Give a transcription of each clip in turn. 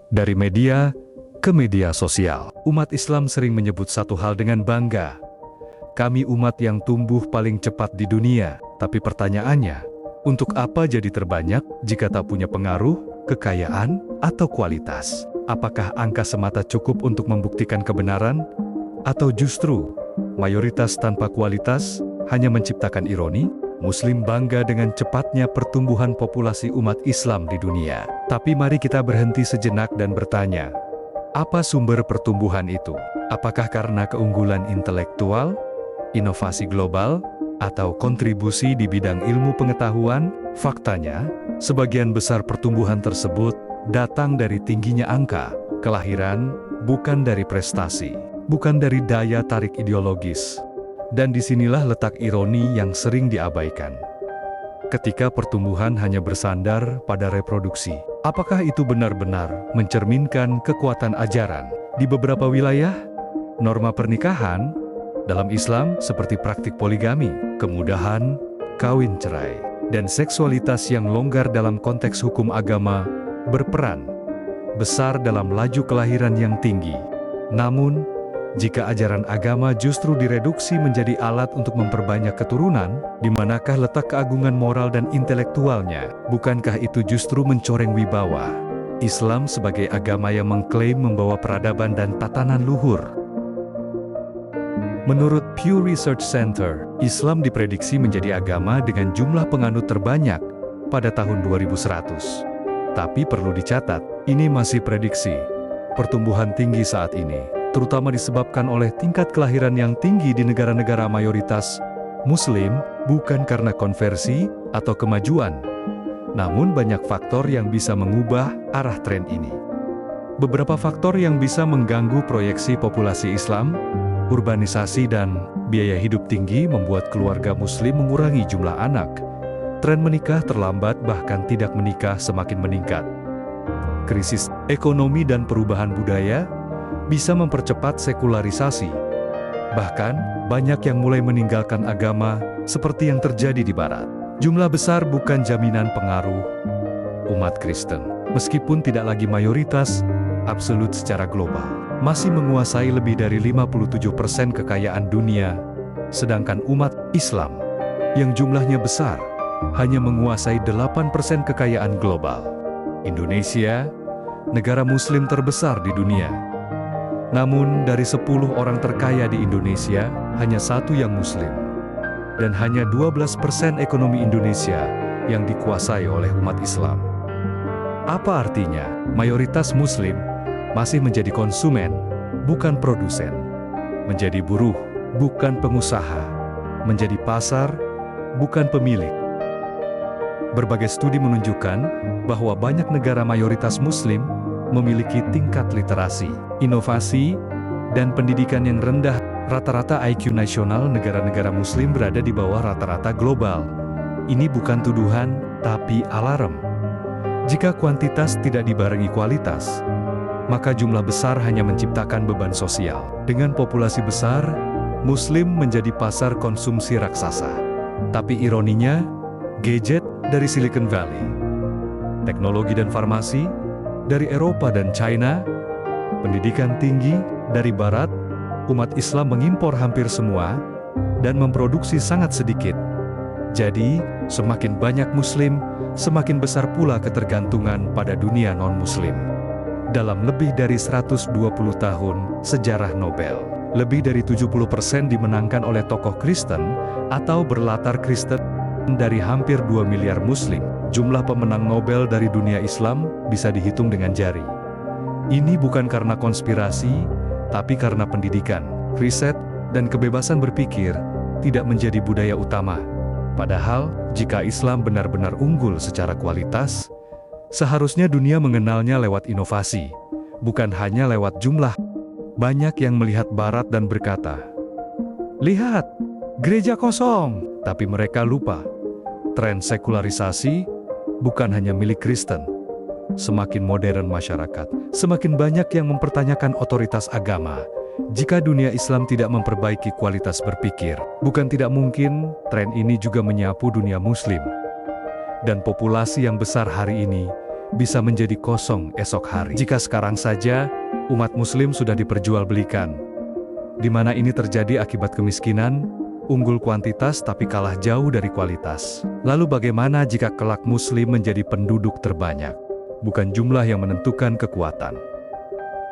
Dari media ke media sosial, umat Islam sering menyebut satu hal dengan bangga. Kami umat yang tumbuh paling cepat di dunia. Tapi pertanyaannya, untuk apa jadi terbanyak jika tak punya pengaruh, kekayaan, atau kualitas? Apakah angka semata cukup untuk membuktikan kebenaran? Atau justru, mayoritas tanpa kualitas hanya menciptakan ironi? Muslim bangga dengan cepatnya pertumbuhan populasi umat Islam di dunia. Tapi mari kita berhenti sejenak dan bertanya, apa sumber pertumbuhan itu? Apakah karena keunggulan intelektual, inovasi global, atau kontribusi di bidang ilmu pengetahuan? Faktanya, sebagian besar pertumbuhan tersebut datang dari tingginya angka kelahiran, bukan dari prestasi, bukan dari daya tarik ideologis. Dan disinilah letak ironi yang sering diabaikan. Ketika pertumbuhan hanya bersandar pada reproduksi, apakah itu benar-benar mencerminkan kekuatan ajaran? Di beberapa wilayah, norma pernikahan dalam Islam seperti praktik poligami, kemudahan, kawin cerai, dan seksualitas yang longgar dalam konteks hukum agama berperan besar dalam laju kelahiran yang tinggi. Namun, jika ajaran agama justru direduksi menjadi alat untuk memperbanyak keturunan, di manakah letak keagungan moral dan intelektualnya? Bukankah itu justru mencoreng wibawa Islam sebagai agama yang mengklaim membawa peradaban dan tatanan luhur? Menurut Pew Research Center, Islam diprediksi menjadi agama dengan jumlah penganut terbanyak pada tahun 2100. Tapi perlu dicatat, ini masih prediksi. Pertumbuhan tinggi saat ini terutama disebabkan oleh tingkat kelahiran yang tinggi di negara-negara mayoritas Muslim, bukan karena konversi atau kemajuan. Namun banyak faktor yang bisa mengubah arah tren ini. Beberapa faktor yang bisa mengganggu proyeksi populasi Islam, urbanisasi dan biaya hidup tinggi membuat keluarga Muslim mengurangi jumlah anak. Tren menikah terlambat bahkan tidak menikah semakin meningkat. Krisis ekonomi dan perubahan budaya bisa mempercepat sekularisasi. Bahkan, banyak yang mulai meninggalkan agama seperti yang terjadi di Barat. Jumlah besar bukan jaminan pengaruh umat Kristen. Meskipun tidak lagi mayoritas, absolut secara global, masih menguasai lebih dari 57% kekayaan dunia, sedangkan umat Islam, yang jumlahnya besar, hanya menguasai 8% kekayaan global. Indonesia, negara Muslim terbesar di dunia. Namun, dari 10 orang terkaya di Indonesia, hanya 1 yang Muslim. Dan hanya 12% ekonomi Indonesia yang dikuasai oleh umat Islam. Apa artinya? Mayoritas Muslim masih menjadi konsumen, bukan produsen. Menjadi buruh, bukan pengusaha. Menjadi pasar, bukan pemilik. Berbagai studi menunjukkan bahwa banyak negara mayoritas Muslim memiliki tingkat literasi, inovasi, dan pendidikan yang rendah. Rata-rata IQ nasional negara-negara Muslim berada di bawah rata-rata global. Ini bukan tuduhan, tapi alarm. Jika kuantitas tidak dibarengi kualitas, maka jumlah besar hanya menciptakan beban sosial. Dengan populasi besar, Muslim menjadi pasar konsumsi raksasa. Tapi ironinya, gadget dari Silicon Valley, teknologi dan farmasi dari Eropa dan China, pendidikan tinggi dari Barat, umat Islam mengimpor hampir semua dan memproduksi sangat sedikit. Jadi, semakin banyak Muslim, semakin besar pula ketergantungan pada dunia non-Muslim. Dalam lebih dari 120 tahun sejarah Nobel, lebih dari 70% dimenangkan oleh tokoh Kristen atau berlatar Kristen. Dari hampir 2 miliar Muslim, jumlah pemenang Nobel dari dunia Islam bisa dihitung dengan jari. Ini bukan karena konspirasi, tapi karena pendidikan, riset, dan kebebasan berpikir tidak menjadi budaya utama. Padahal, jika Islam benar-benar unggul secara kualitas, seharusnya dunia mengenalnya lewat inovasi, bukan hanya lewat jumlah. Banyak yang melihat Barat dan berkata, "Lihat, gereja kosong," tapi mereka lupa. Tren sekularisasi bukan hanya milik Kristen. Semakin modern masyarakat, semakin banyak yang mempertanyakan otoritas agama. Jika dunia Islam tidak memperbaiki kualitas berpikir, bukan tidak mungkin tren ini juga menyapu dunia Muslim. Dan populasi yang besar hari ini bisa menjadi kosong esok hari. Jika sekarang saja, umat muslim sudah diperjualbelikan, di mana ini terjadi akibat kemiskinan, unggul kuantitas tapi kalah jauh dari kualitas. Lalu bagaimana jika kelak muslim menjadi penduduk terbanyak? Bukan jumlah yang menentukan kekuatan,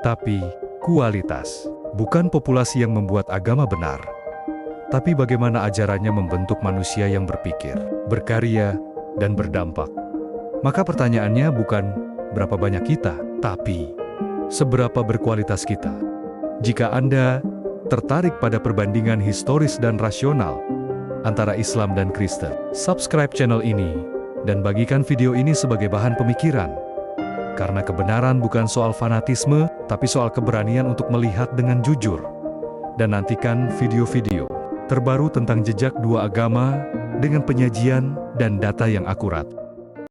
tapi kualitas. Bukan populasi yang membuat agama benar, tapi bagaimana ajarannya membentuk manusia yang berpikir, berkarya, dan berdampak. Maka pertanyaannya bukan berapa banyak kita, tapi seberapa berkualitas kita. Jika Anda tertarik pada perbandingan historis dan rasional antara Islam dan Kristen, subscribe channel ini dan bagikan video ini sebagai bahan pemikiran. Karena kebenaran bukan soal fanatisme, tapi soal keberanian untuk melihat dengan jujur. Dan nantikan video-video terbaru tentang jejak dua agama dengan penyajian dan data yang akurat.